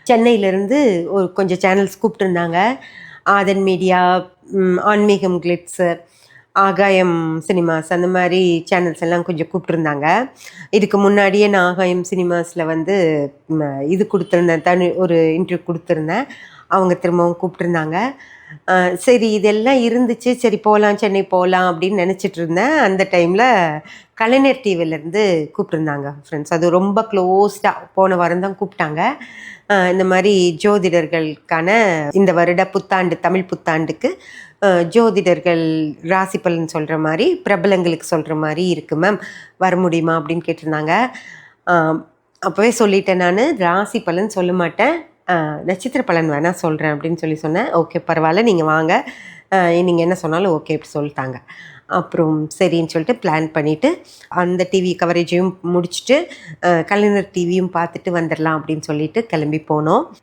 சென்னையிலேருந்து ஒரு கொஞ்சம் சேனல்ஸ் கூப்பிட்டுருந்தாங்க. ஆதன் மீடியா, ஆன்மீகம் கிளிட்ஸு, ஆகாயம் சினிமாஸ் அந்த மாரி சேனல்ஸ் எல்லாம் கொஞ்சம் கூப்பிட்டுருந்தாங்க. இதுக்கு முன்னாடியே நான் ஆகாயம் சினிமாஸில் வந்து இது குடுத்துருந்தேன். ஒரு இன்டர்வியூ குடுத்துருந்தேன். அவங்க திரும்பவும் கூப்பிட்டுருந்தாங்க. சரி இதெல்லாம் இருந்துச்சு. சரி போலாம், சென்னை போலாம் அப்படின்னு நெனச்சிட்டு இருந்தேன். அந்த டைமில் கலைஞர் டிவிலேருந்து கூப்பிட்டுருந்தாங்க ஃப்ரெண்ட்ஸ். அது ரொம்ப க்ளோஸ்டா போன வாரம் தான் கூப்பிட்டாங்க. இந்த மாரி ஜோதிடர்களுக்கான இந்த வருட புத்தாண்டு, தமிழ் புத்தாண்டுக்கு ஜோதிடர்கள் ராசி பலன் சொல்ற மாரி, பிரபலங்களுக்கு சொல்ற மாரி இருக்கு மேம். வர முடியுமா? அப்படின்னு கேட்டிருந்தாங்க. அ அப்பவே சொல்லிட்டேன் நானு. ராசி பலன் சொல்ல மாட்டேன். நட்சத்திர பலன் வேணா சொல்றேன் அப்படின்னு சொன்னேன். ஓகே பரவால்ல நீங்க வாங்க. நீங்க என்ன சொன்னாலும் ஓகே அப்படி சொல்ட்டாங்க. அப்புறம் சரின்னு சொல்லிட்டு பிளான் பண்ணிட்டு, அந்த டிவி கவரேஜையும் முடிச்சுட்டு, கலைஞர் டிவியும் பார்த்துட்டு வந்துரலாம் அப்படின்னு சொல்லிட்டு கிளம்பி போனோம்.